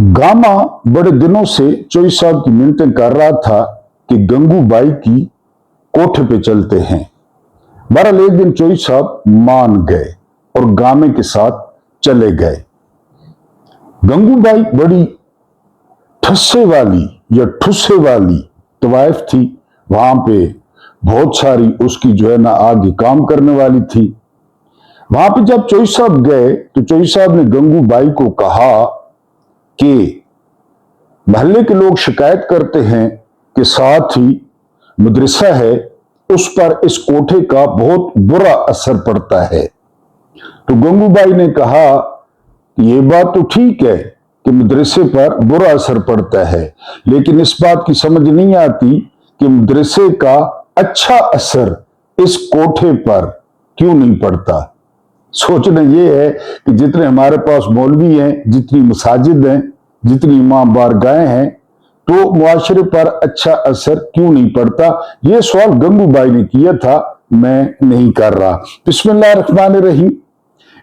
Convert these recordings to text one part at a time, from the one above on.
Gamma बड़े दिनों से चोई साहब की मिन्नतें कर रहा था कि गंगूबाई की कोठे पे चलते हैं। बहरहाल एक दिन चोई साहब मान गए और गामे के साथ चले गए। गंगूबाई बड़ी ठस्से वाली या ठुस्से वाली तवाइफ थी। वहां पे बहुत सारी उसकी जो है ना आगे काम करने वाली थी। वहां पे जब चोई साहब गए तो चोई साहब ने गंगूबाई को कहा कि मोहल्ले के लोग शिकायत करते हैं कि साथ ही मदरसा है, उस पर इस कोठे का बहुत बुरा असर पड़ता है। तो गंगूबाई ने कहा ये बात तो ठीक है कि मदरसे पर बुरा असर पड़ता है, लेकिन इस बात की समझ नहीं आती कि मदरसे का अच्छा असर इस कोठे पर क्यों नहीं पड़ता। सोचना यह है कि जितने हमारे पास मौलवी हैं, जितनी मसाजिद हैं, जितनी इमाम बारगाहें हैं, तो मुआशरे पर अच्छा असर क्यों नहीं पड़ता। यह सवाल गंगूबाई ने किया था, मैं नहीं कर रहा। बिस्मिल्लाहिर्रहमानिर्रहीम।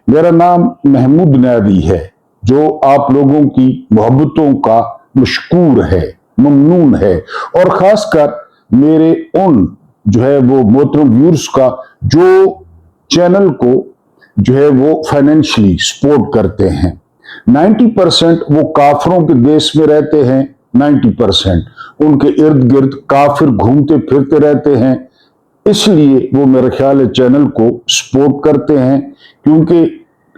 मेरा नाम महमूद नादी है, जो आप लोगों की मोहब्बतों का मशकूर है, ममनून है, और खासकर मेरे उन जो है वो मोहतरम व्यूअर्स का जो चैनल को जो है वो फाइनेंशियली सपोर्ट करते हैं। 90% वो काफरों के देश में रहते हैं, 90% उनके इर्द गिर्द काफिर घूमते फिरते रहते हैं, इसलिए वो मेरे ख्याल है चैनल को सपोर्ट करते हैं। क्योंकि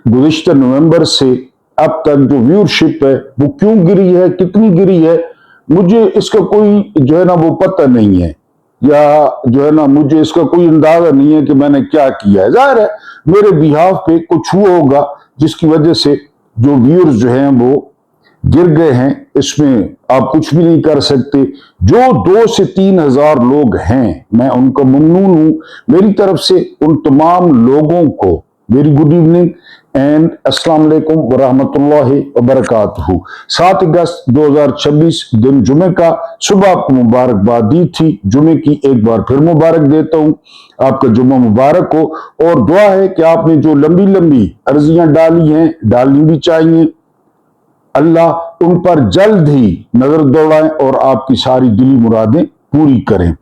गुज़िश्ता नवंबर से अब तक जो व्यूअरशिप है वो क्यों गिरी है, कितनी गिरी है, मुझे इसका कोई जो है ना वो पता नहीं है, या जो है ना मुझे इसका कोई अंदाजा नहीं है कि मैंने क्या किया है। जाहिर है मेरे बिहाफ पे कुछ हुआ होगा जिसकी वजह से जो व्यूअर्स जो हैं वो गिर गए हैं, इसमें आप कुछ भी नहीं कर सकते। जो 2 से 3 हजार लोग हैं, मैं उनका ममनून हूं। मेरी तरफ से उन तमाम लोगों को वेरी गुड इवनिंग एंड अस्सलाम वालेकुम व रहमतुल्लाहि व बरकातहू। 7 अगस्त 2026 दिन जुमे का सुबह आपको मुबारकबाद दी थी। जुमे की एक बार फिर मुबारक देता हूं, आपका जुम्मा मुबारक हो। और दुआ है कि आपने जो लंबी लंबी अर्जियां डाली हैं, डालनी भी चाहिए, अल्लाह उन पर जल्द ही नजर दौड़ाएं और आपकी सारी दिली मुरादें पूरी करें।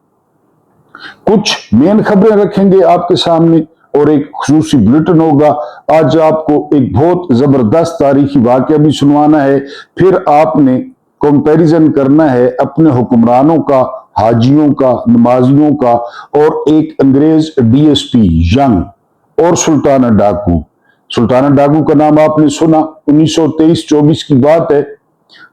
कुछ मेन खबरें रखेंगे आपके सामने और एक खुसूसी बुलेटिन होगा। आज आपको एक बहुत जबरदस्त तारीखी वाकया भी सुनवाना है। फिर आपने कंपैरिजन करना है अपने हुक्मरानों का, हाजियों का, नमाजियों का, और एक अंग्रेज डीएसपी यंग और सुल्ताना डाकू। सुल्ताना डाकू का नाम आपने सुना, 1923-24 की बात है।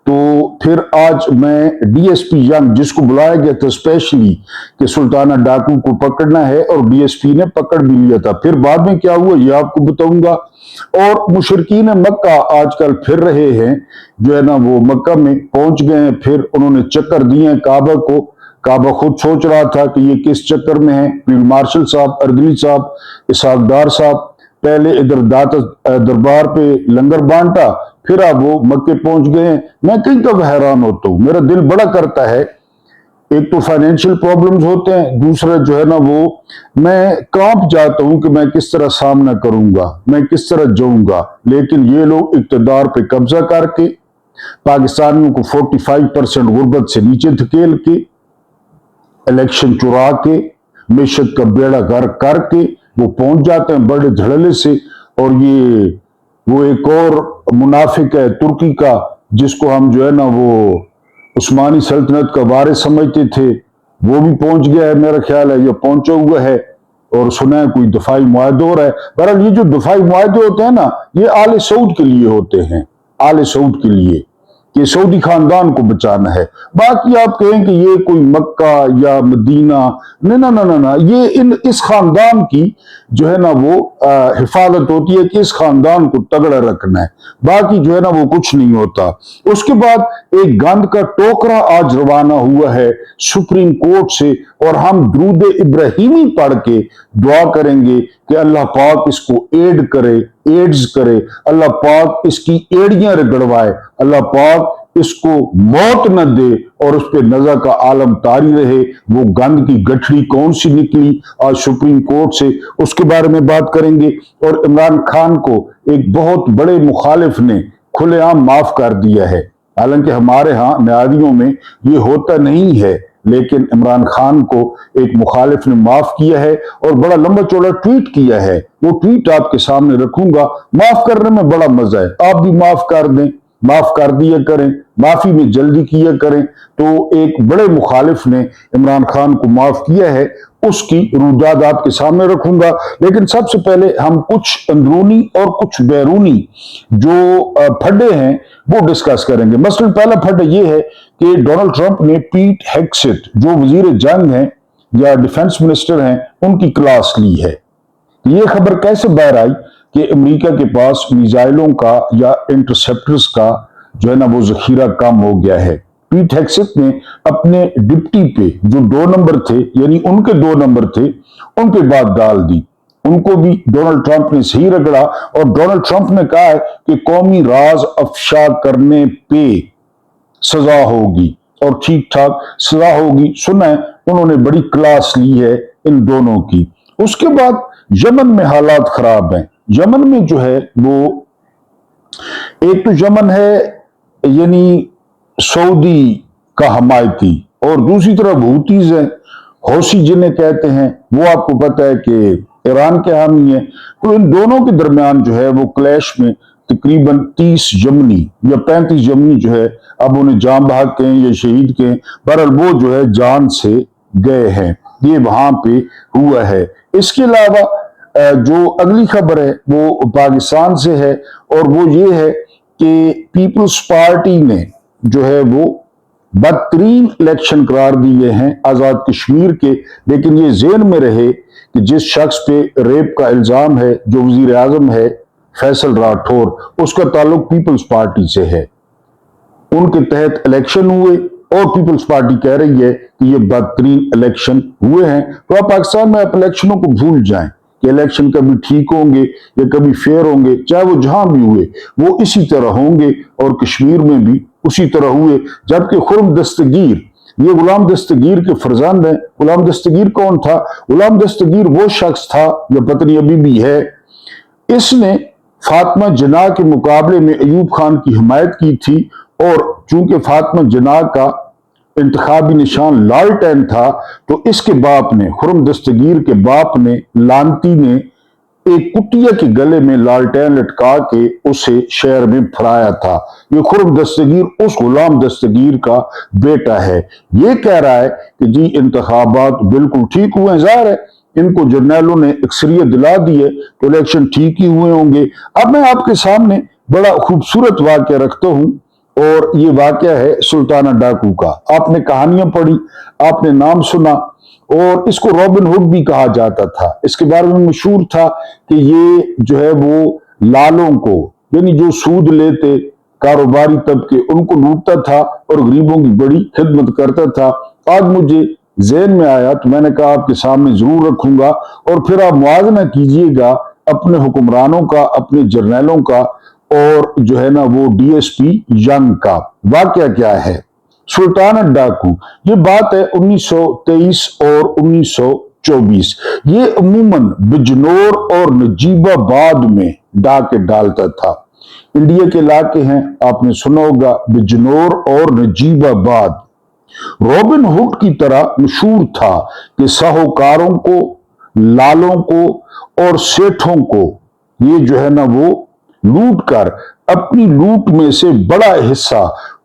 तो फिर आज मैं डीएसपी यंग, जिसको बुलाया गया था स्पेशली कि सुल्ताना डाकू को पकड़ना है, और डीएसपी ने पकड़ भी लिया था, फिर बाद में क्या हुआ ये आपको बताऊंगा। और मुशरिकीन मक्का आजकल फिर रहे हैं, जो है ना वो मक्का में पहुंच गए हैं, फिर उन्होंने चक्कर दिए हैं काबा को। काबा खुद सोच रहा था कि ये किस चक्कर में है। फील्ड मार्शल साहब, अर्दली साहब, इसहाकदार साहब पहले इधर दाता दरबार पे लंगर बांटा, फिर अब वो मक्के पहुंच गए हैं। मैं कहीं कब हैरान होता हूं, मेरा दिल बड़ा करता है। एक तो फाइनेंशियल प्रॉब्लम्स होते हैं, दूसरा जो है ना वो मैं कांप जाता हूं कि मैं किस तरह सामना करूंगा, मैं किस तरह जाऊंगा। लेकिन ये लोग इक्तदार पे कब्जा करके पाकिस्तानियों को 45% गुर्बत से नीचे धकेल के, इलेक्शन चुरा के, मिशत का बेड़ा गर्क करके वो पहुंच जाते हैं बड़े धड़ल्ले से। और ये वो एक और मुनाफिक है तुर्की का, जिसको हम जो है ना वो उस्मानी सल्तनत का वारिस समझते थे, वो भी पहुंच गया है, मेरा ख्याल है ये पहुंचा हुआ है। और सुना है कोई दफाई मुआहदे हो रहा है। बहरहाल ये जो दफाई मुआहदे होते हैं ना, ये आले सऊद के लिए होते हैं, आले सऊद के लिए, कि सऊदी खानदान को बचाना है। बाकी आप कहें कि ये कोई मक्का या मदीना, ना ना ना ना, ये इस खानदान की जो है ना वो हिफाजत होती है कि इस खानदान को तगड़ा रखना है। बाकी जो है ना वो कुछ नहीं होता। उसके बाद एक गंद का टोकरा आज रवाना हुआ है सुप्रीम कोर्ट से, और हम दुरूद इब्राहिमी पढ़ के दुआ करेंगे कि अल्लाह पाक इसको एड करे, एड्स करे, अल्लाह पाक इसकी एड़ियां रगड़वाए, अल्लाह पाक इसको मौत न दे और उस पर नज़र का आलम तारी रहे। वो गंद की गठड़ी कौन सी निकली आज सुप्रीम कोर्ट से, उसके बारे में बात करेंगे। और इमरान खान को एक बहुत बड़े मुखालिफ ने खुलेआम माफ कर दिया है। हालांकि हमारे यहाँ न्यायालयों में ये होता नहीं है, लेकिन इमरान खान को एक मुखालिफ ने माफ किया है और बड़ा लंबा चौड़ा ट्वीट किया है। वो ट्वीट आपके सामने रखूंगा। माफ करने में बड़ा मजा है, आप भी माफ कर दें, माफ कर दिया करें, माफी में जल्दी किया करें। तो एक बड़े मुखालिफ ने इमरान खान को माफ किया है, उसकी रुदाद आपके सामने रखूंगा। लेकिन सबसे पहले हम कुछ अंदरूनी और कुछ बैरूनी जो फड्डे हैं वो डिस्कस करेंगे। मसलन पहला फड्डा ये है कि डोनाल्ड ट्रंप ने पीट हेग्सेट जो वजीर जंग हैं या डिफेंस मिनिस्टर हैं उनकी क्लास ली है। ये खबर कैसे बाहर आई कि अमेरिका के पास मिसाइलों का या इंटरसेप्टर्स का जो है ना वो जखीरा कम हो गया है। पीट हेग्सेट ने अपने डिप्टी पे जो 2 नंबर थे, यानी उनके 2 नंबर थे, उन पे बात डाल दी। उनको भी डोनाल्ड ट्रंप ने सही रगड़ा और डोनाल्ड ट्रंप ने कहा है कि कौमी राज अफशा करने पे सजा होगी और ठीक ठाक सजा होगी। सुना है उन्होंने बड़ी क्लास ली है इन दोनों की। उसके बाद यमन में हालात खराब हैं। यमन में जो है वो एक तो यमन है यानी सऊदी का हमायती और दूसरी तरफ हूतीज हैं, हौसी जिन्हें कहते हैं, वो आपको पता है कि ईरान के हामी है। तो इन दोनों के दरमियान जो है वो क्लैश में तकरीबन 30 यमनी या 35 यमनी जो है अब उन्हें जान बहक के या शहीद के, बहरहाल वो जो है जान से गए हैं। ये वहां पे हुआ है। इसके अलावा जो अगली खबर है वो पाकिस्तान से है और वो ये है कि पीपल्स पार्टी ने जो है वो बदतरीन इलेक्शन करार दिए हैं आजाद कश्मीर के। लेकिन ये ज़हन में रहे कि जिस शख्स पे रेप का इल्जाम है जो वजीर आजम है फैसल राठौर, उसका ताल्लुक पीपल्स पार्टी से है। उनके तहत इलेक्शन हुए और पीपल्स पार्टी कह रही है कि ये बदतरीन इलेक्शन हुए हैं। तो आप पाकिस्तान में आप इलेक्शनों को भूल जाएं कि इलेक्शन कभी ठीक होंगे या कभी फेयर होंगे। चाहे वो जहां भी हुए वो इसी तरह होंगे और कश्मीर में भी उसी तरह हुए। जबकि खुर्रम दस्तगीर ये गुलाम दस्तगीर के फर्जंद हैं। गुलाम दस्तगीर कौन था? गुलाम दस्तगीर वो शख्स था या पत्नी अभी भी है, इसने फातिमा जिन्ना के मुकाबले में अयूब खान की हिमायत की थी और चूंकि फातिमा जिन्ना का इंतखाबी निशान लालटेन था तो इसके बाप ने, खुर्रम दस्तगीर के बाप ने, लानती ने एक कुटिया के गले में लालटेन लटका के उसे शहर में फराया था। ये खुर्रम दस्तगीर उस गुलाम दस्तगीर का बेटा है। ये कह रहा है कि जी इंतखाबात बिल्कुल ठीक हुए। जाहिर है इनको जर्नैलों ने अक्सरियत दिला दी है तो इलेक्शन ठीक ही हुए होंगे। अब मैं आपके सामने बड़ा खूबसूरत वाक्य रखता हूं और ये वाक्य है सुल्ताना डाकू का। आपने कहानियां पढ़ी, आपने नाम सुना और इसको रॉबिन हुड भी कहा जाता था। इसके बारे में मशहूर था कि ये जो है वो लालों को यानी जो सूद लेते कारोबारी तबके उनको लूटता था और गरीबों की बड़ी खिदमत करता था। आज मुझे ज़हन में आया तो मैंने कहा आपके सामने जरूर रखूंगा और फिर आप मुआवजा कीजिएगा अपने हुक्मरानों का, अपने जर्नैलों का और जो है ना वो डीएसपी यंग का। वाकया क्या है? सुल्ताना डाकू, ये बात है 1923 और 1924। ये अमूमन बिजनौर और नजीबाबाद में डाके डालता था। इंडिया के इलाके हैं, आपने सुना होगा बिजनौर और नजीबाबाद। रॉबिन हुड की तरह मशहूर था कि साहूकारों को, लालों को और सेठों को ये जो है ना वो लूट कर अपनी लूट में से बड़ा हिस्सा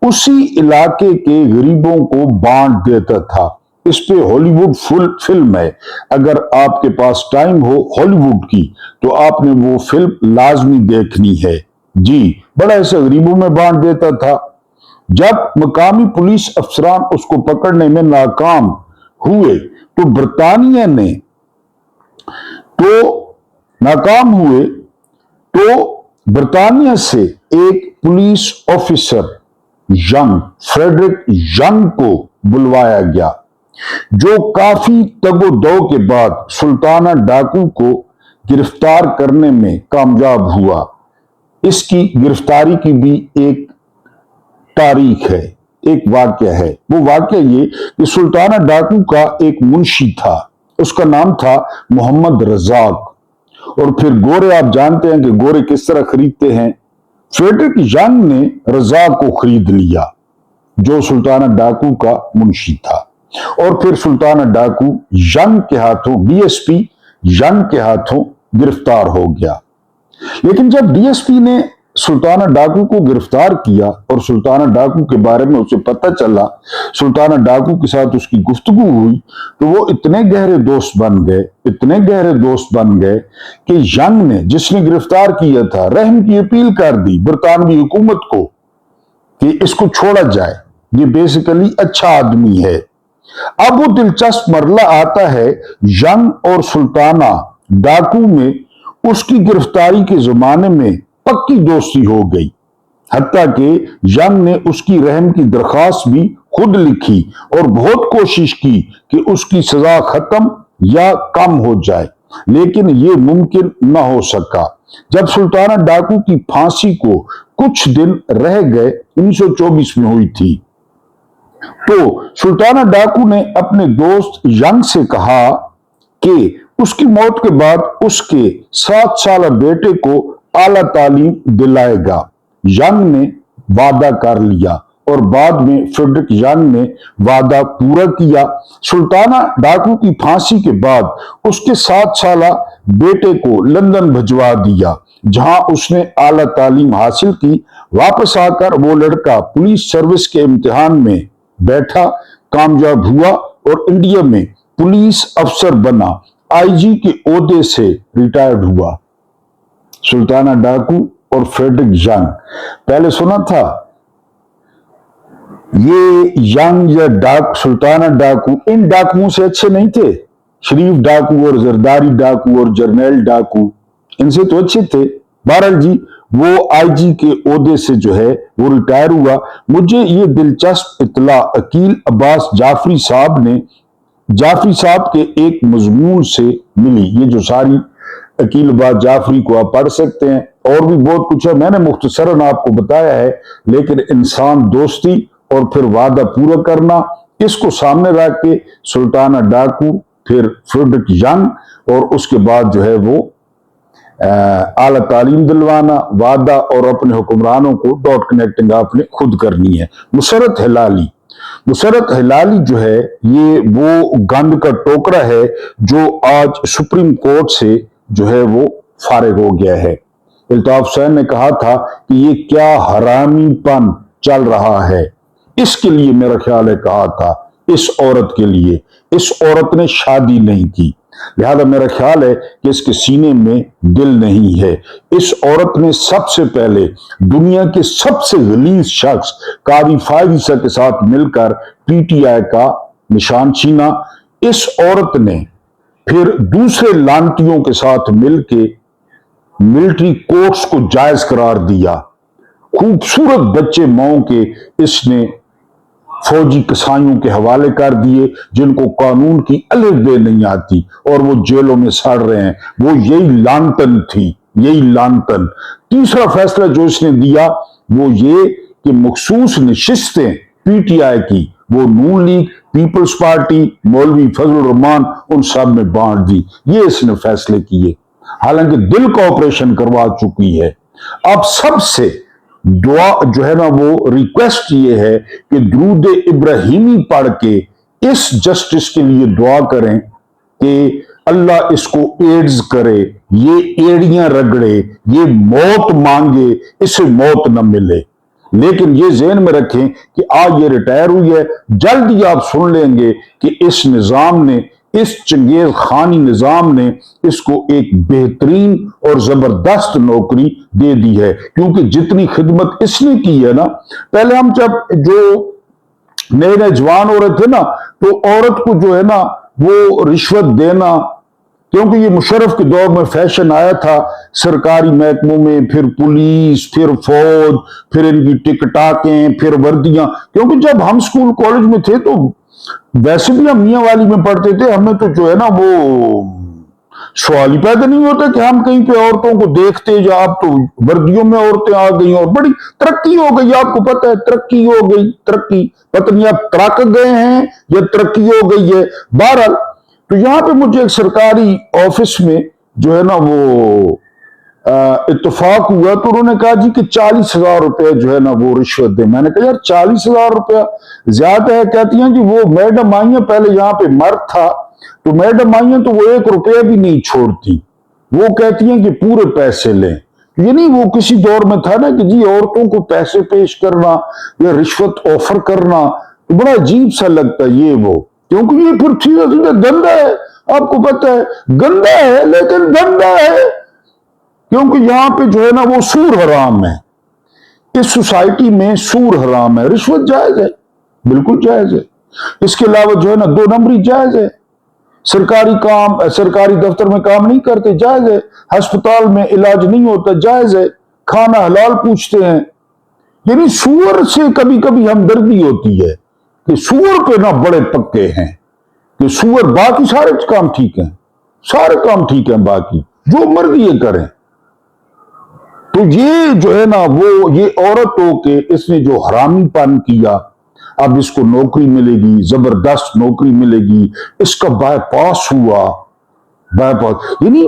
उसी इलाके के गरीबों को बांट देता था। इस पे हॉलीवुड फुल फिल्म है। अगर आपके पास टाइम हो हॉलीवुड की तो आपने वो फिल्म लाजमी देखनी है। जी, बड़ा हिस्सा गरीबों में बांट देता था। जब मकामी पुलिस अफसरान उसको पकड़ने में नाकाम हुए तो बरतानिया ने नाकाम हुए तो बरतानिया से एक police officer Young, Frederick Young को बुलवाया गया जो काफी तगोदो के बाद सुल्ताना डाकू को गिरफ्तार करने में कामयाब हुआ। इसकी गिरफ्तारी की भी एक तारीख है, एक वाक्य है। वो वाक्य ये कि सुल्ताना डाकू का एक मुंशी था, उसका नाम था मोहम्मद रजाक। और फिर गोरे, आप जानते हैं कि गोरे किस तरह खरीदते हैं, फ्रेडरिक यंग ने रजा को खरीद लिया, जो सुल्ताना डाकू का मुंशी था, और फिर सुल्ताना डाकू यंग के हाथों, डीएसपी यंग के हाथों गिरफ्तार हो गया। लेकिन जब डीएसपी ने सुल्ताना डाकू को गिरफ्तार किया और सुल्ताना डाकू के बारे में उसे पता चला, सुल्ताना डाकू के साथ उसकी गुफ्तगू हुई, तो वो इतने गहरे दोस्त बन गए, इतने गहरे दोस्त बन गए कि यंग ने, जिसने गिरफ्तार किया था, रहम की अपील कर दी बरतानवी हुकूमत को कि इसको छोड़ा जाए, ये बेसिकली अच्छा आदमी है। अब वो दिलचस्प मरला आता है, यंग और सुल्ताना डाकू में उसकी गिरफ्तारी के जमाने में पक्की दोस्ती हो गई, हत्ता कि यंग ने उसकी रहम की दरखास्त भी खुद लिखी और बहुत कोशिश की कि उसकी सजा खत्म या कम हो जाए, लेकिन ये मुमकिन न हो सका। जब सुल्ताना डाकू की फांसी को कुछ दिन रह गए, 1924 में हुई थी, तो सुल्ताना डाकू ने अपने दोस्त यंग से कहा कि उसकी मौत के बाद उसके 7 साल बेटे को आला तालीम दिलाएगा। यंग ने वादा कर लिया और बाद में फ्रेडरिक यंग ने वादा पूरा किया। सुल्ताना डाकू की फांसी के बाद उसके 7 साल बेटे को लंदन भिजवा दिया, जहां उसने आला तालीम हासिल की। वापस आकर वो लड़का पुलिस सर्विस के इम्तिहान में बैठा, कामयाब हुआ और इंडिया में पुलिस अफसर बना, आईजी के ओहदे से रिटायर्ड हुआ। सुल्ताना डाकू और फ्रेडरिक यंग, पहले सुना था ये यंग या सुल्ताना डाकू इन डाकुओं से अच्छे नहीं थे। शरीफ डाकू और जरदारी डाकू और जर्नैल डाकू इनसे तो अच्छे थे। बहरहाल जी, वो आईजी के ओहदे से जो है वो रिटायर हुआ। मुझे ये दिलचस्प इतला अकील अब्बास जाफरी साहब के एक मजमून से मिली। ये जो सारी अकील अब्बास जाफरी को आप पढ़ सकते हैं, और भी बहुत कुछ है, मैंने मुख्तसरन आपको बताया है, लेकिन इंसान दोस्ती और फिर वादा पूरा करना, इसको सामने रख के सुल्ताना डाकू, फिर फ्रेडरिक यंग और उसके बाद जो है वो आला तालीम दिलवाना, वादा और अपने हुक्मरानों को डॉट कनेक्टिंग आपने खुद करनी है। मुसर्रत हिलाली जो है ये वो गंद का टोकरा है जो आज सुप्रीम कोर्ट से जो है वो फारिग हो गया है। अल्ताफ हुसैन ने कहा था कि ये क्या हरामीपन चल रहा है, इसके लिए मेरा ख्याल है कहा था, इस औरत के लिए। इस औरत ने शादी नहीं की, लिहाजा मेरा ख्याल है कि इसके सीने में दिल नहीं है। इस औरत ने सबसे पहले दुनिया के सबसे गलीज शख्स कादी फायद ईसा के साथ मिलकर पीटीआई का निशान छीना। इस औरत ने फिर दूसरे लानतियों के साथ मिलकर मिलिट्री कोर्ट्स को जायज करार दिया। खूबसूरत बच्चे माओ के इसने फौजी कसाईयों के हवाले कर दिए, जिनको कानून की अलग बे नहीं आती और वो जेलों में सड़ रहे हैं। वो यही लानतन थी, यही लानतन। तीसरा फैसला जो इसने दिया वो ये कि मखसूस नशिस्तें पीटीआई की वो नून लीग, पीपल्स पार्टी, मौलवी फजल रहमान उन सब में बांट दी। ये इसने फैसले किए, हालांकि दिल का ऑपरेशन करवा चुकी है। अब सबसे दुआ जो है ना वो रिक्वेस्ट ये है कि दुरूद इब्राहिमी पढ़ के इस जस्टिस के लिए दुआ करें कि अल्लाह इसको एड्स करे, ये एड़ियां रगड़े, ये मौत मांगे, इसे मौत न मिले। लेकिन ये ज़हन में रखें कि आज ये रिटायर हुई है, जल्द ही आप सुन लेंगे कि इस निजाम ने, इस चंगेज खानी निजाम ने इसको एक बेहतरीन और जबरदस्त नौकरी दे दी है, क्योंकि जितनी खिदमत इसने की है ना। पहले हम जब जो नए नए जवान हो रहे थे ना, तो औरत को जो है ना वो रिश्वत देना, क्योंकि ये मुशर्रफ के दौर में फैशन आया था, सरकारी महकमों में, फिर पुलिस, फिर फौज, फिर इनकी टिकटाकें, फिर वर्दियां। क्योंकि जब हम स्कूल कॉलेज में थे तो वैसे भी हम मियां वाली में पढ़ते थे, हमें तो जो है ना वो सवाल ही पैदा नहीं होता कि हम कहीं पे औरतों को देखते, या अब तो वर्दियों में औरतें आ गई और बड़ी तरक्की हो गई। आपको पता है तरक्की हो गई, तरक्की पता नहीं आप तरक गए हैं या तरक्की हो गई है। बहरहाल तो यहां पे मुझे एक सरकारी ऑफिस में जो है ना वो اتفاق ہوا تو انہوں نے کہا جی کہ 40,000 روپے جو ہے نا وہ رشوت دیں. میں نے کہا یار 40,000 روپیہ زیادہ ہے. کہتی ہیں جی وہ میڈم آئی ہیں, پہلے یہاں پہ مرد تھا تو میڈم آئی ہیں تو وہ 1 روپیہ بھی نہیں چھوڑتی, وہ کہتی ہیں کہ پورے پیسے لیں. یعنی وہ کسی دور میں تھا نا کہ جی عورتوں کو پیسے پیش کرنا یا رشوت آفر کرنا بڑا عجیب سا لگتا ہے یہ وہ, کیونکہ یہ پھر سیدھا گندا ہے. آپ کو پتہ ہے گندا ہے لیکن گندا ہے, کیونکہ یہاں پہ جو ہے نا وہ سور حرام ہے. اس سوسائٹی میں سور حرام ہے. رشوت جائز ہے, بالکل جائز ہے. اس کے علاوہ جو ہے نا 2 نمبری جائز ہے. سرکاری دفتر میں کام نہیں کرتے, جائز ہے. ہسپتال میں علاج نہیں ہوتا, جائز ہے. کھانا حلال پوچھتے ہیں. یعنی سور سے کبھی کبھی ہمدردی ہوتی ہے کہ سور پہ نہ بڑے پکے ہیں کہ سور, باقی سارے کام ٹھیک ہیں, سارے کام ٹھیک ہیں, باقی جو مرضی یہ کریں. تو یہ جو ہے نا وہ یہ عورت ہو کے اس نے جو حرامی پن کیا, اب اس کو نوکری ملے گی, زبردست نوکری ملے گی, اس کا بائی پاس ہوا. یعنی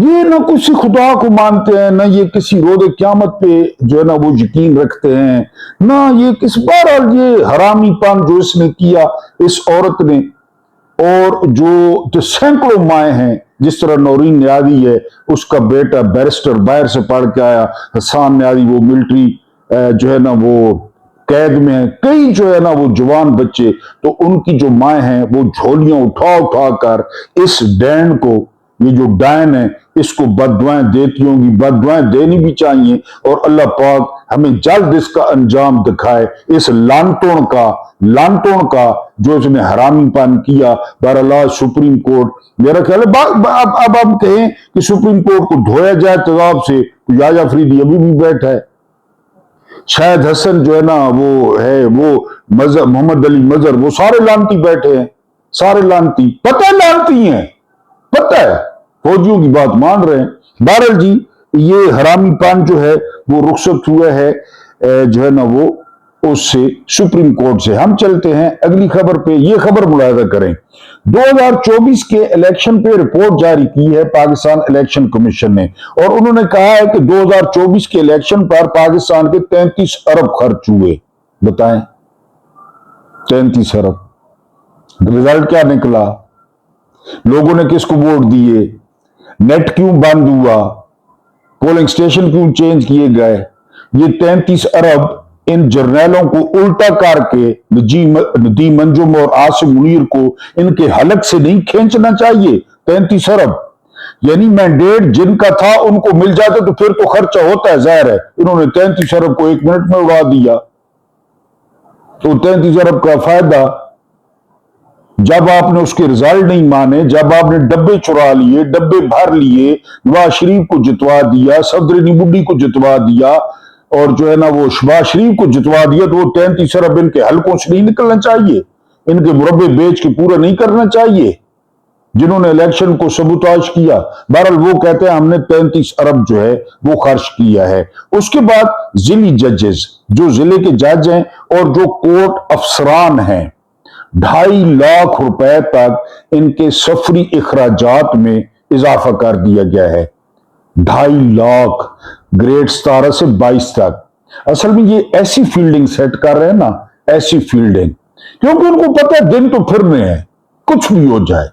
یہ نہ کسی خدا کو مانتے ہیں, نہ یہ کسی روز قیامت پہ جو ہے نا وہ یقین رکھتے ہیں, نہ یہ کس بہرحال یہ حرامی پن جو اس نے کیا اس عورت نے. اور جو سینکڑوں مائیں ہیں, جس طرح نورین نیازی ہے, اس کا بیٹا بیرسٹر باہر سے پڑھ کے آیا, حسان نیازی وہ ملٹری جو ہے نا وہ قید میں ہیں, کئی جو ہے نا وہ جوان بچے, تو ان کی جو مائیں ہیں وہ جھولیاں اٹھا اٹھا کر اس ڈین کو, یہ جو ڈائن ہے اس کو بد دعائیں دیتی ہوں گی. بد دعائیں دینی بھی چاہیے, اور اللہ پاک ہمیں جلد اس کا انجام دکھائے, اس لانٹون کا جو اس نے حرامی پن کیا. بہرحال سپریم کورٹ میرا خیال ہے اب ہم کہیں کہ سپریم کورٹ کو دھویا جائے تیزاب سے, تو یحییٰ افریدی ابھی بھی بیٹھا ہے. شاہد حسن جو ہے نا وہ ہے, وہ محمد علی مظہر, وہ سارے لانتی بیٹھے ہیں, سارے لانتی, پتہ ہے لانتی ہیں, پتہ ہے فوجیوں کی بات مان رہے ہیں. بہرحال جی یہ حرامی پان جو ہے وہ رخصت ہوا ہے جو ہے نا وہ اس سے سپریم کورٹ سے. ہم چلتے ہیں اگلی خبر پہ. یہ خبر ملاحظہ کریں, 2024 کے الیکشن پہ رپورٹ جاری کی ہے پاکستان الیکشن کمیشن نے, اور انہوں نے کہا ہے کہ 2024 کے الیکشن پر پاکستان کے 33 ارب خرچ ہوئے. بتائیں 33 ارب, رزلٹ کیا نکلا؟ لوگوں نے کس کو ووٹ دیے؟ نیٹ کیوں بند ہوا؟ پولنگ سٹیشن کیوں چینج کیے گئے؟ یہ 33 ارب ان جرنیلوں کو الٹا کر کے ندیم منجم اور آصم منیر کو ان کے حلق سے نہیں کھینچنا چاہیے. 33 ارب یعنی مینڈیٹ جن کا تھا ان کو مل جاتا تو پھر تو خرچہ ہوتا ہے, ظاہر ہے. انہوں نے 33 ارب کو 1 منٹ میں اڑا دیا. تو 33 ارب کا فائدہ جب آپ نے اس کے رزلٹ نہیں مانے, جب آپ نے ڈبے چرا لیے, ڈبے بھر لیے, نواز شریف کو جتوا دیا, صدر بڈی کو جتوا دیا, اور جو ہے نا وہ شہباز شریف کو جتوا دیا, تو وہ 33 ارب ان کے حلقوں سے نہیں نکلنا چاہیے, ان کے مربے بیچ کے پورا نہیں کرنا چاہیے جنہوں نے الیکشن کو سبوتاج کیا. بہرحال وہ کہتے ہیں ہم نے 33 ارب جو ہے وہ خرچ کیا ہے. اس کے بعد ضلعی ججز, جو ضلع کے جج ہیں اور جو کورٹ افسران ہیں, 2.5 لاکھ روپے تک ان کے سفری اخراجات میں اضافہ کر دیا گیا ہے. 2.5 لاکھ گریڈ 17 سے 22 تک. اصل میں یہ ایسی فیلڈنگ سیٹ کر رہے ہیں نا, ایسی فیلڈنگ, کیونکہ ان کو پتہ ہے دن تو پھرنے ہیں, کچھ بھی ہو جائے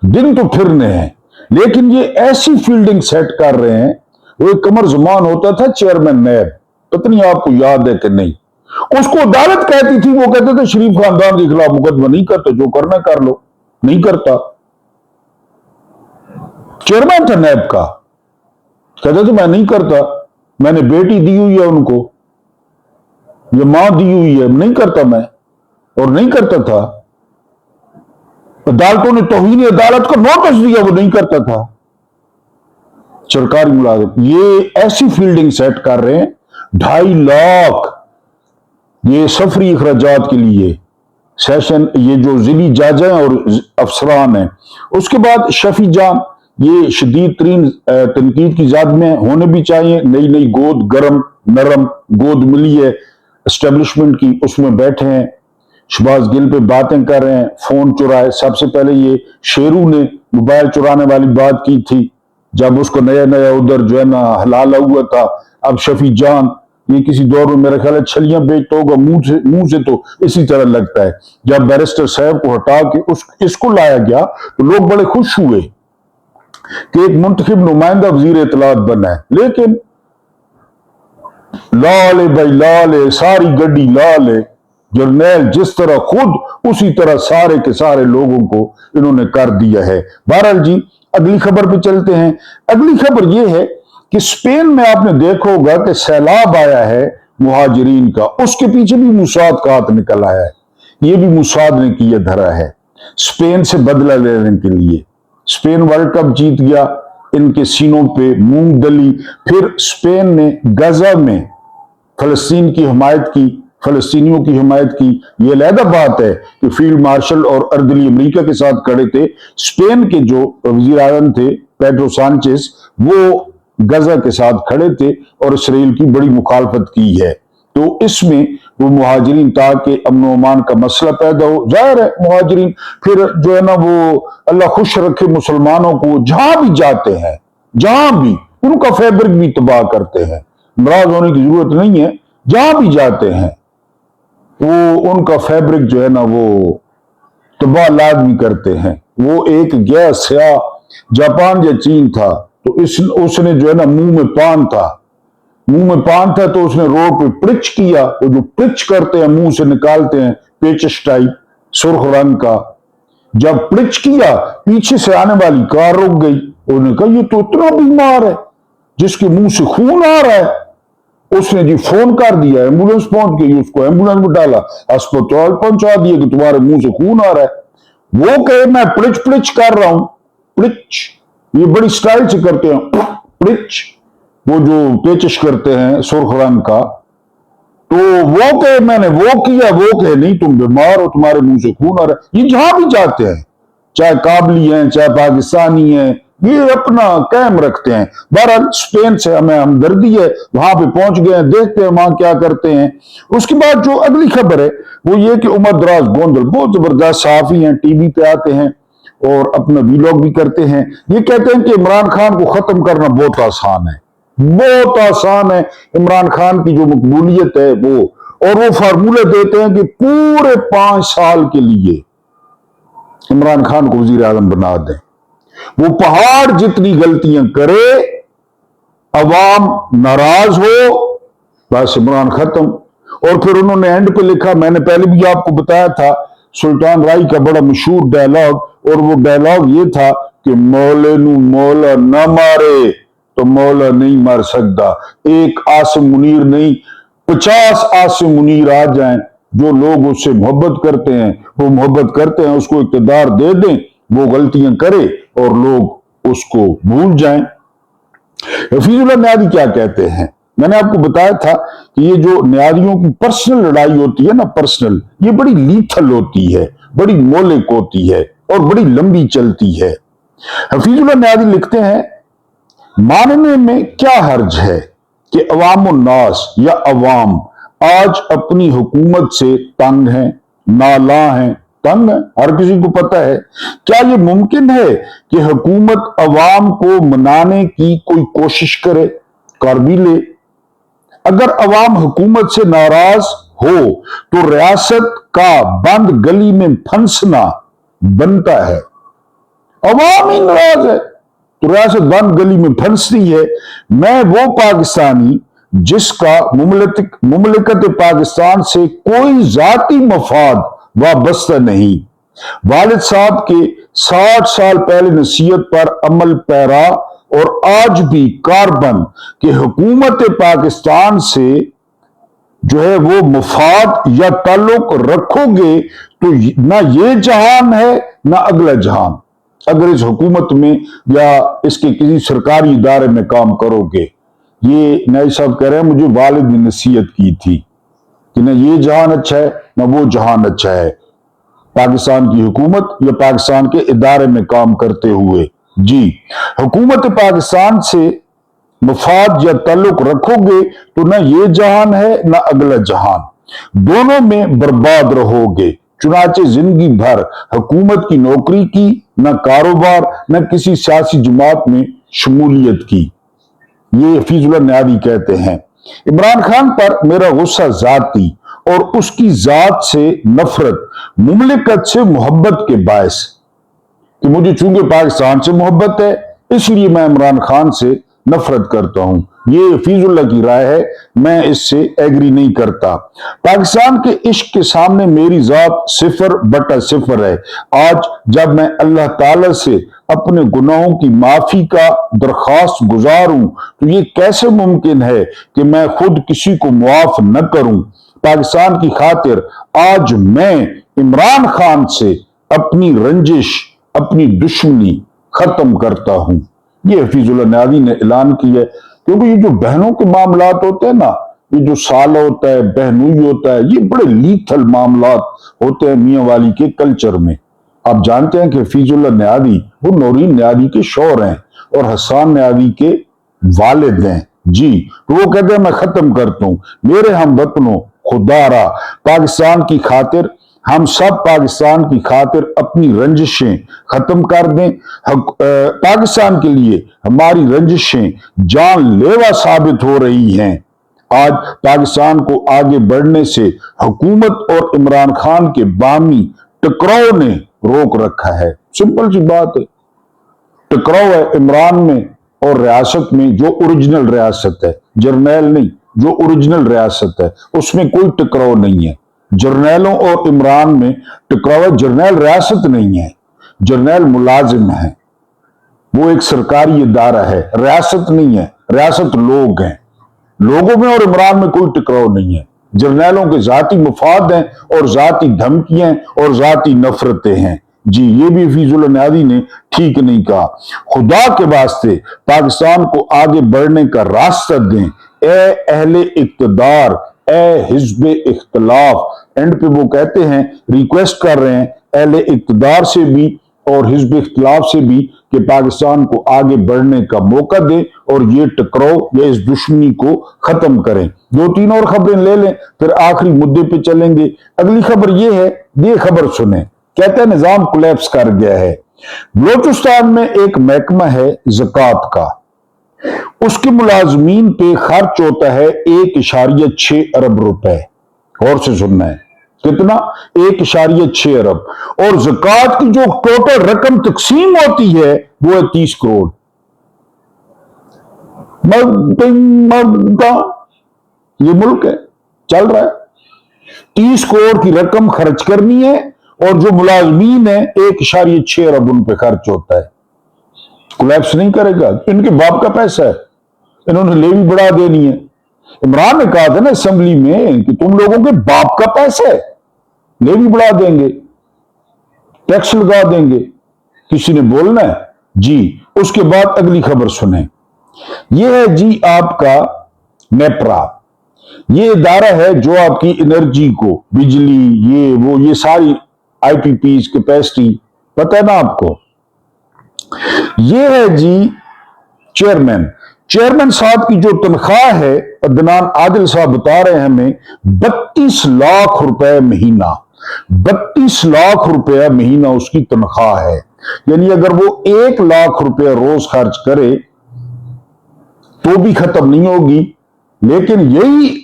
دن تو پھرنے ہیں, لیکن یہ ایسی فیلڈنگ سیٹ کر رہے ہیں. وہ ایک قمر زمان ہوتا تھا چیئرمین نیب, پتہ نہیں آپ کو یاد ہے کہ نہیں, اس کو عدالت کہتی تھی, وہ کہتے تھے شریف خاندان کے خلاف مقدمہ نہیں کرتا, جو کرنا کر لو, نہیں کرتا. چیئرمین تھا نیب کا, کہتے تھے میں نہیں کرتا, میں نے بیٹی دی ہوئی ہے ان کو, یہ ماں دی ہوئی ہے, نہیں کرتا میں, اور نہیں کرتا تھا. عدالتوں نے توہین عدالت کو نوٹس دیا, وہ نہیں کرتا تھا. سرکاری ملازم یہ ایسی فیلڈنگ سیٹ کر رہے ہیں. 2.5 لاکھ یہ سفری اخراجات کے لیے سیشن, یہ جو ضلعی جج ہیں اور افسران ہیں. اس کے بعد شفیع جان, یہ شدید ترین تنقید کی زد میں ہونے بھی چاہیے. نئی گود گرم نرم گود ملی ہے اسٹیبلشمنٹ کی, اس میں بیٹھے ہیں, شہباز گل پہ باتیں کر رہے ہیں, فون چرائے. سب سے پہلے یہ شیرو نے موبائل چرانے والی بات کی تھی, जब उसको नया नया उधर जो है ना हलाला हुआ था। अब शफी जान ये किसी दौर में मेरा ख्याल है छलियां बेचता होगा, मुंह से तो इसी तरह लगता है। जब बैरिस्टर साहब को हटा के इसको लाया गया तो लोग बड़े खुश हुए कि एक मुंतखब नुमाइंदा वजीर इत्तलात बना है। लेकिन लाल है भाई, लाल है, सारी गड्डी लाल है। जर्नैल जिस तरह खुद उसी तरह सारे के सारे लोगों को इन्होंने कर दिया है। बहरहाल जी अगली खबर पे चलते हैं। अगली खबर यह है कि स्पेन में आपने देखा होगा कि सैलाब आया है मुहाजिरीन का, उसके पीछे भी मुसाद का हाथ निकल आया है। यह भी मुसाद ने किया धरा है स्पेन से बदला लेने के लिए। स्पेन वर्ल्ड कप जीत गया, इनके सीनों पे मूंग दली। फिर स्पेन ने गजा में फलस्तीन की हिमायत की, फलस्तीनियों की हिमायत की। यह अलहदा बात है कि फील्ड मार्शल और अर्दली अमेरिका के साथ खड़े थे। स्पेन के जो वजीर आजम थे पेड्रो सांचेस, वो गजा के साथ खड़े थे और इसराइल की बड़ी मुखालफत की है। तो इसमें वो मुहाजिरीन ताकि अमन अमान का मसला पैदा हो, जाहिर है मुहाजिरीन फिर जो है ना वो अल्लाह खुश रखे मुसलमानों को, जहां भी जाते हैं जहां भी उनका फैब्रिक भी तबाह करते हैं। नाराज होने की जरूरत नहीं है, जहां भी जाते हैं वो उनका फैब्रिक जो है ना वो तबाह लाजमी करते हैं। वो एक गया स्याह जापान या चीन था, तो उसने जो है ना मुंह में पान था तो उसने रोड पे प्रिच किया। वो जो प्रिच करते हैं मुंह से निकालते हैं पेचस टाइप सुर्ख रंग का, जब प्रिच किया पीछे से आने वाली कार रुक गई। उन्होंने कहा ये तो इतना बीमार है जिसके मुंह से खून आ रहा है। उसने जी फोन कर दिया, एम्बुलेंस पहुंच गई, उसको एम्बुलेंस में डाला, अस्पताल पहुंचा दिया कि तुम्हारे मुंह से खून आ रहा है। वो कहे मैं प्रिच कर रहा हूं। प्रिच ये बड़ी स्टाइल से करते हैं, प्रिच वो जो पेचिश करते हैं सुर्ख रंग का। तो वो कहे मैंने वो किया, वो कहे नहीं तुम बीमार हो, तुम्हारे मुंह से खून आ रहा है। ये जहां भी जाते हैं, चाहे काबली हैं चाहे पाकिस्तानी हैं, ये अपना कायम रखते हैं। बहरहाल स्पेन से हमें हमदर्दी है, वहां पे पहुंच गए हैं, देखते हैं वहां क्या करते हैं। उसके बाद जो अगली खबर है वो ये कि उमर दराज गोंदल बहुत जबरदस्त सहाफी हैं, टीवी पे आते हैं और अपना वीलॉग भी करते हैं। ये कहते हैं कि इमरान खान को खत्म करना बहुत आसान है, बहुत आसान है। इमरान खान की जो मकबूलियत है वो, और वो फार्मूला देते हैं कि पूरे 5 साल के लिए इमरान खान को वजीर आजम बना दें। वो पहाड़ जितनी गलतियां करे, अवाम नाराज हो, बस इमरान खत्म। और फिर उन्होंने एंड पे लिखा, मैंने पहले भी आपको बताया था, सुल्तान राय का बड़ा मशहूर डायलॉग, और वो डायलॉग ये था कि मौले नू मौला न मारे तो मौला नहीं मर सकता। एक आसिम मुनीर नहीं, 50 आसिम मुनीर आ जाएं, जो लोग उससे मोहब्बत करते हैं, वो मोहब्बत करते हैं, उसको इक़्तिदार दे दें, वो गलतियां करे और लोग उसको भूल जाएं। हफीजुल्लाह न्यारी क्या कहते हैं, मैंने आपको बताया था कि ये जो न्यारियों की पर्सनल लड़ाई होती है ना, पर्सनल, ये बड़ी लीथल होती है, बड़ी मोलिक होती है और बड़ी लंबी चलती है। हफीजुल्लाह न्यारी लिखते हैं, मानने में क्या हर्ज है कि अवामुन्नास या अवाम आज अपनी हुकूमत से तंग हैं, नाला हैं, तंग है, हर किसी को पता है। क्या ये मुमकिन है कि हुकूमत अवाम को मनाने की कोई कोशिश करे, कर भी ले? अगर अवाम हुकूमत से नाराज हो तो रियासत का बंद गली में फंसना बनता है। अवाम ही नाराज है तो रियासत बंद गली में फंसती है। मैं वो पाकिस्तानी जिसका मुमलिकत पाकिस्तान से कोई जाती मफाद वाबस्ता नहीं, वालिद साहब के 60 साल पहले नसीहत पर अमल पैरा और आज भी कारबन कि हुकूमत पाकिस्तान से जो है वो मुफाद या ताल्लुक रखोगे तो ना ये जहान है ना अगला जहान, अगर इस हुकूमत में या इसके किसी सरकारी इदारे में काम करोगे। ये नई साहब कह रहे हैं, मुझे वालिद ने नसीहत की थी कि ना ये जहान अच्छा है ना वो जहान अच्छा है, पाकिस्तान की हुकूमत या पाकिस्तान के इदारे में काम करते हुए। जी, हुकूमत पाकिस्तान से मफाद या ताल्लुक रखोगे तो ना ये जहान है ना अगला जहान, दोनों में बर्बाद रहोगे। चुनाचे जिंदगी भर हुकूमत की नौकरी की, न कारोबार, न किसी सियासी जमात में شمولیت کی۔ یہ حفیظ اللہ نیابی کہتے ہیں عمران خان پر میرا غصہ ذاتی اور اس کی ذات سے نفرت مملکت سے محبت کے باعث، کہ مجھے چونکہ پاکستان سے محبت ہے اس لیے میں عمران خان سے نفرت کرتا ہوں۔ یہ حفیظ اللہ کی رائے ہے، میں اس سے ایگری نہیں کرتا۔ پاکستان کے عشق کے سامنے میری ذات 0/0 ہے۔ آج جب میں اللہ تعالی سے اپنے گناہوں کی معافی کا درخواست گزار ہوں تو یہ کیسے ممکن ہے کہ میں خود کسی کو معاف نہ کروں؟ پاکستان کی خاطر آج میں عمران خان سے اپنی رنجش، اپنی دشمنی ختم کرتا ہوں۔ یہ حفیظ اللہ نیابی نے اعلان کیا ہے، کیونکہ یہ جو بہنوں کے معاملات ہوتے ہیں نا، یہ جو سالہ ہوتا ہے، بہنوئی ہوتا ہے، یہ بڑے لیتھل معاملات ہوتے ہیں میاں والی کے کلچر میں۔ آپ جانتے ہیں کہ حفیظ اللہ نیابی وہ نورین نیابی کے شوہر ہیں اور حسان نیابی کے والد ہیں۔ جی تو وہ کہتے ہیں میں ختم کرتا ہوں۔ میرے ہم وطنوں، خدا را پاکستان کی خاطر ہم سب پاکستان کی خاطر اپنی رنجشیں ختم کر دیں۔ پاکستان کے لیے ہماری رنجشیں جان لیوا ثابت ہو رہی ہیں۔ آج پاکستان کو آگے بڑھنے سے حکومت اور عمران خان کے باہمی ٹکراؤ نے روک رکھا ہے۔ سمپل سی بات ہے، ٹکراؤ ہے عمران میں اور ریاست میں، جو اوریجنل ریاست ہے، جرنیل نہیں، جو اوریجنل ریاست ہے اس میں کوئی ٹکراؤ نہیں ہے۔ جرنیلوں اور عمران میں ٹکراؤ ہے، جرنیل ریاست نہیں ہے، جرنیل ملازم ہے، وہ ایک سرکاری ادارہ ہے، ریاست نہیں ہے، ریاست لوگ ہیں۔ لوگوں میں اور عمران میں کوئی ٹکراؤ نہیں ہے۔ جرنیلوں کے ذاتی مفاد ہیں اور ذاتی دھمکیاں اور ذاتی نفرتیں ہیں۔ جی یہ بھی حفیظ اللہ نیابی نے ٹھیک نہیں کہا۔ خدا کے واسطے پاکستان کو آگے بڑھنے کا راستہ دیں، اے اہل اقتدار، اے حزب اختلاف۔ اینڈ پہ وہ کہتے ہیں، ریکویسٹ کر رہے ہیں اہل اقتدار سے بھی اور حزب اختلاف سے بھی کہ پاکستان کو آگے بڑھنے کا موقع دیں اور یہ ٹکراؤ یا اس دشمنی کو ختم کریں۔ 2-3 اور خبریں لے لیں پھر آخری مدے پہ چلیں گے۔ اگلی خبر یہ ہے، یہ خبر سنیں، کہتے ہیں نظام کولیپس کر گیا ہے۔ بلوچستان میں ایک محکمہ ہے زکوٰۃ کا، اس کے ملازمین پہ خرچ ہوتا ہے 1.6 ارب روپے۔ غور سے سننا ہے، کتنا؟ 1.6 ارب، اور زکوٰۃ کی جو ٹوٹل رقم تقسیم ہوتی ہے وہ ہے 30 کروڑ۔ یہ ملک ہے، چل رہا ہے، 30 کروڑ کی رقم خرچ کرنی ہے اور جو ملازمین ہیں 1.6 ارب ان پہ خرچ ہوتا ہے۔ کولیپس نہیں کرے گا، ان کے باپ کا پیسہ ہے، انہوں نے لیوی بڑھا دینی ہے۔ عمران نے کہا تھا نا اسمبلی میں کہ تم لوگوں کے باپ کا پیسہ ہے، لیوی بڑھا دیں گے، ٹیکس لگا دیں گے، کسی نے بولنا ہے؟ جی اس کے بعد اگلی خبر سنیں، یہ ہے جی آپ کا نیپرا۔ یہ ادارہ ہے جو آپ کی انرجی کو، بجلی، یہ ساری آئی پی پیز کیپیسٹی، پتہ ہے نا آپ کو۔ یہ ہے جی چیئرمین صاحب کی جو تنخواہ ہے، عدنان عادل صاحب بتا رہے ہیں ہمیں 32 لاکھ روپے مہینہ، 32 لاکھ روپے مہینہ اس کی تنخواہ ہے۔ یعنی اگر وہ 1 لاکھ روپے روز خرچ کرے تو بھی ختم نہیں ہوگی، لیکن یہی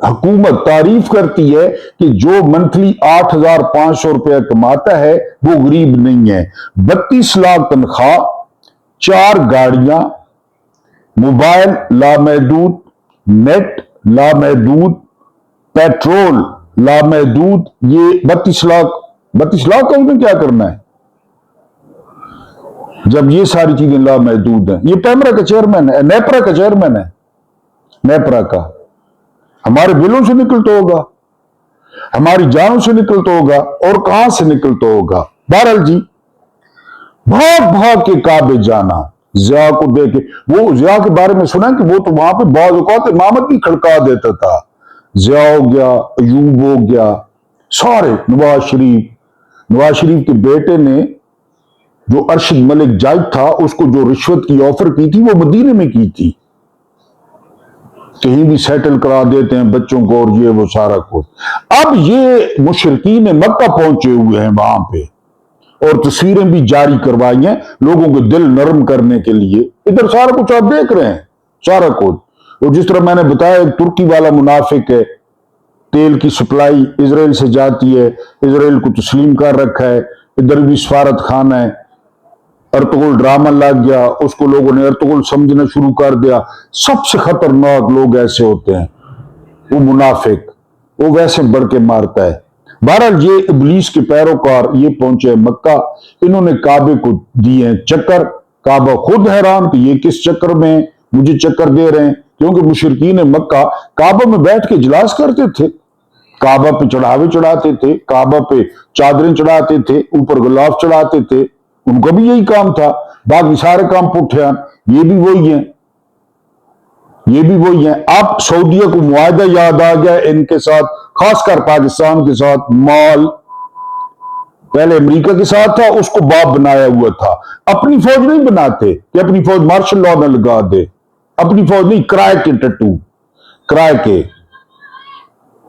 حکومت تعریف کرتی ہے کہ جو منتھلی 8,500 روپے کماتا ہے وہ غریب نہیں ہے۔ 32 لاکھ تنخواہ، 4 گاڑیاں، موبائل لامحدود، نیٹ لامحدود، پیٹرول لامحدود۔ یہ 32 لاکھ کا انہیں کیا کرنا ہے جب یہ ساری چیزیں لامحدود ہیں؟ یہ پیمرا کا چیئرمین ہے، نیپرا کا چیئرمین ہے، نیپرا کا۔ ہمارے بلوں سے نکلتا ہوگا، ہماری جانوں سے نکلتا ہوگا، اور کہاں سے نکلتا ہوگا؟ بہرحال جی بھاگ کے کعبے جانا، ضیاء کو دے کے، وہ ضیاء کے بارے میں سنا کہ وہ تو وہاں پہ بعض اوقات امامت بھی کھڑکا دیتا تھا۔ ضیاء ہو گیا، ایوب ہو گیا، سارے، نواز شریف کے بیٹے نے جو ارشد ملک جاج تھا اس کو جو رشوت کی آفر کی تھی وہ مدینے میں کی تھی، کہیں بھی سیٹل کرا دیتے ہیں بچوں کو اور یہ وہ سارا کچھ۔ اب یہ مشرکین مکہ پہنچے ہوئے ہیں وہاں پہ، اور تصویریں بھی جاری کروائی ہیں لوگوں کے دل نرم کرنے کے لیے. ادھر سارا کچھ آپ دیکھ رہے ہیں, سارا کچھ. اور جس طرح میں نے بتایا ایک ترکی والا منافق ہے, تیل کی سپلائی اسرائیل سے جاتی ہے, اسرائیل کو تسلیم کر رکھا ہے, ادھر بھی سفارت خانہ ہے. ارطغرل ڈرامہ لگ گیا, اس کو لوگوں نے ارطغرل سمجھنا شروع کر دیا. سب سے خطرناک لوگ ایسے ہوتے ہیں, وہ منافق, وہ ویسے بڑھ کے مارتا ہے. بہرحال یہ ابلیس کے پیروکار یہ پہنچے مکہ, انہوں نے کعبے کو دیے ہیں چکر. کعبہ خود حیران کہ یہ کس چکر میں مجھے چکر دے رہے ہیں, کیونکہ مشرکین مکہ کعبہ میں بیٹھ کے اجلاس کرتے تھے, کعبہ پہ چڑھاوے چڑھاتے تھے, کعبہ پہ چادریں چڑھاتے تھے, اوپر غلاف چڑھاتے تھے. ان کا بھی یہی کام تھا. باقی سارے کام پٹھے ہیں, یہ بھی وہی ہیں, یہ بھی وہی ہیں. اب سعودیہ کو معاہدہ یاد آ گیا ان کے ساتھ, خاص کر پاکستان کے ساتھ. مال پہلے امریکہ کے ساتھ تھا, اس کو باپ بنایا ہوا تھا. اپنی فوج نہیں بناتے کہ اپنی فوج مارشل لاء نہ لگا دے, اپنی فوج نہیں, کرائے کے ٹٹو, کرائے کے.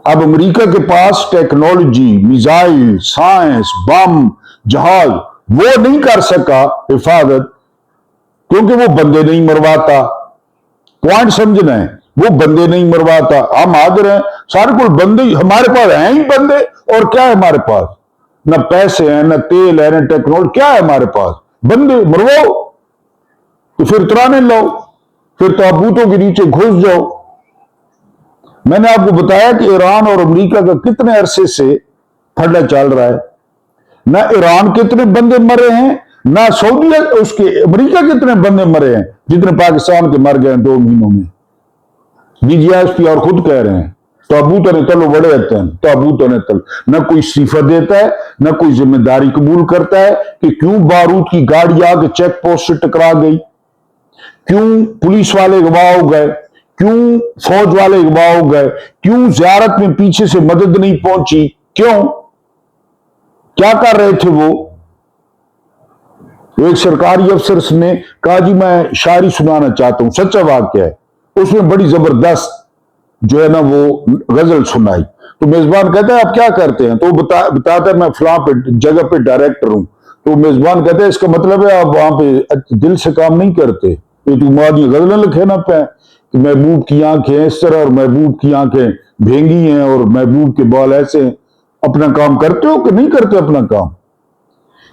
اب امریکہ کے پاس ٹیکنالوجی, میزائل, سائنس, بم, جہاز, وہ نہیں کر سکا حفاظت, کیونکہ وہ بندے نہیں مرواتا. پوائنٹ سمجھنا ہے, وہ بندے نہیں مرواتا. ہم حاضر ہیں, سارے کو بندے ہمارے پاس ہیں ہی بندے, اور کیا ہے ہمارے پاس؟ نہ پیسے ہیں, نہ تیل ہے, نہ ٹیکنالوجی. کیا ہے ہمارے پاس؟ بندے مرواؤ, تو پھر ترانے لاؤ, پھر تابوتوں کے نیچے گھس جاؤ. میں نے آپ کو بتایا کہ ایران اور امریکہ کا کتنے عرصے سے پھڈا چل رہا ہے. نہ ایران کتنے بندے مرے ہیں, نہ سعودیہ اس کے امریکہ کتنے بندے مرے ہیں جتنے پاکستان کے مر گئے ہیں 2 مہینوں میں. DGSP اور خود کہہ رہے ہیں تابوتوں نے تلو بڑے ہوتے ہیں, تابوتوں نے تل. نہ کوئی استعفیٰ دیتا ہے, نہ کوئی ذمہ داری قبول کرتا ہے کہ کیوں بارود کی گاڑی آ کے چیک پوسٹ سے ٹکرا گئی, کیوں پولیس والے گواہ ہو گئے, کیوں فوج والے گواہ ہو گئے, کیوں زیارت میں پیچھے سے مدد نہیں پہنچی, کیوں, کیا کر رہے تھے وہ. ایک سرکاری افسر نے کہا جی میں شاعری سنانا چاہتا ہوں, سچا واقعہ ہے. اس میں بڑی زبردست جو ہے نا وہ غزل سنائی. تو میزبان کہتا ہے آپ کیا کرتے ہیں, تو وہ بتاتا ہے میں فلاں پہ جگہ پہ ڈائریکٹر ہوں. تو میزبان کہتا ہے اس کا مطلب ہے آپ وہاں پہ دل سے کام نہیں کرتے, یہ تو مادی غزلیں لکھے نا پہ کہ محبوب کی آنکھیں اس طرح اور محبوب کی آنکھیں بھینگی ہیں اور محبوب کے بال ایسے ہیں. اپنا کام کرتے ہو کہ نہیں کرتے اپنا کام؟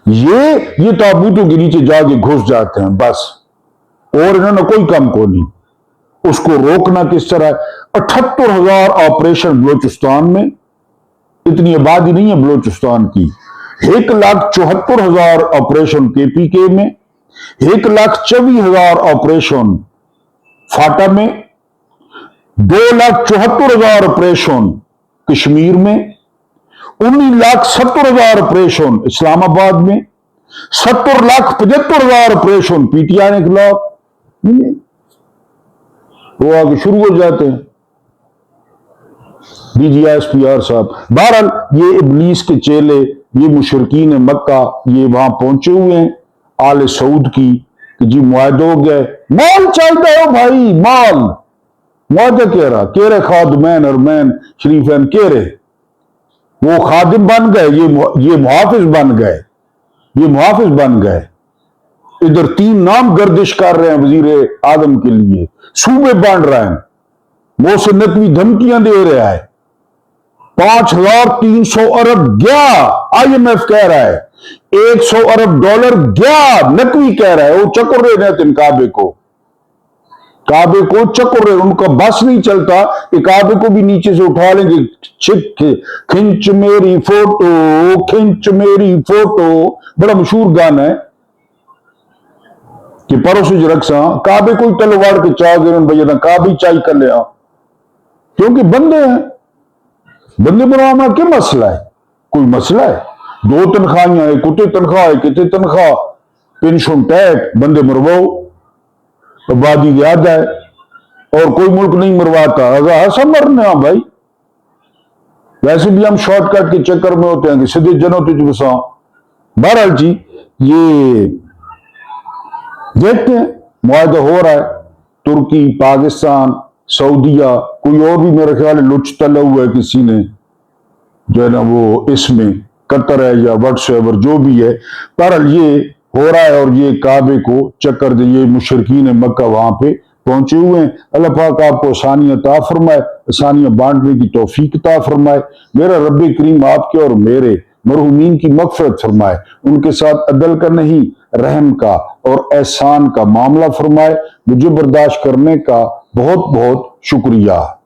یہ تابوتوں کے نیچے جا کے گھس جاتے ہیں بس, اور انہوں نے کوئی کام کو نہیں. اس کو روکنا کس طرح؟ 78,000 آپریشن بلوچستان میں, اتنی آبادی نہیں ہے بلوچستان کی. 1,74,000 آپریشن KPK میں, 1,24,000 آپریشن فاٹا میں, 2,74,000 آپریشن کشمیر میں, 19,70,000 آپریشن اسلام آباد میں, 70,75,000 آپریشن PTI کے خلاف. وہ آگے شروع ہو جاتے ہیں DGSP صاحب. بہرحال یہ ابلیس کے چیلے, یہ مشرکین مکہ, یہ وہاں پہنچے ہوئے ہیں آل سعود کی کہ جی معاہدہ ہو گئے. مال چلتا ہے بھائی, مال معاہدہ کہہ رہے خادمین اور مین شریفین کہہ رہے, وہ خادم بن گئے, یہ محافظ بن گئے, یہ محافظ بن گئے. ادھر 3 نام گردش کر رہے ہیں وزیر اعظم کے لیے, صوبے بانٹ رہے ہیں, محسن نقوی دھمکیاں دے رہا ہے, 5,300 ارب گیا, IMF کہہ رہا ہے 100 ارب ڈالر گیا, نقوی کہہ رہا ہے. وہ چکر رہے ہیں کعبے کو چکر رہے, ان کا بس نہیں چلتا کہ کعبے کو بھی نیچے سے اٹھا لیں گے. کھنچ میری فوٹو, کھنچ میری فوٹو, بڑا مشہور گانا ہے کہ پروسج رکھساں کعبے کو تلوار کے چاہ دے بھیا کعبے چائی کر لیا, کیونکہ بندے ہیں. بندے بنانا کیا مسئلہ ہے؟ کوئی مسئلہ ہے؟ 2 تنخواہیں, ایک کتے تنخواہ, کتے تنخواہ, پینشن ٹیک, بندے مرواؤ, آبادی یاد ہے, اور کوئی ملک نہیں مرواتا. ایسا مرنا بھائی, ویسے بھی ہم شارٹ کٹ کے چکر میں ہوتے ہیں کہ سیدھے جنوں تجھ بساں. بہرحال جی یہ دیکھتے ہیں معاہدہ ہو رہا ہے, ترکی, پاکستان, سعودیہ, کوئی اور بھی میرے خیال ہے لچ تلا ہوا ہے کسی نے جو ہے نا وہ اس میں قطر ہے یا واٹس ایور جو بھی ہے، بہرحال یہ ہو رہا ہے اور یہ کعبے کو چکر دے، یہ مشرکین مکہ وہاں پہ پہنچے ہوئے ہیں۔ اللہ پاک آپ کو آسانیاں عطا فرمائے، آسانیاں بانٹنے کی توفیق عطا فرمائے۔ میرا رب کریم آپ کے اور میرے مرحومین کی مغفرت فرمائے، ان کے ساتھ عدل کا نہیں رحم کا اور احسان کا معاملہ فرمائے۔ مجھے برداشت کرنے کا بہت بہت شکریہ۔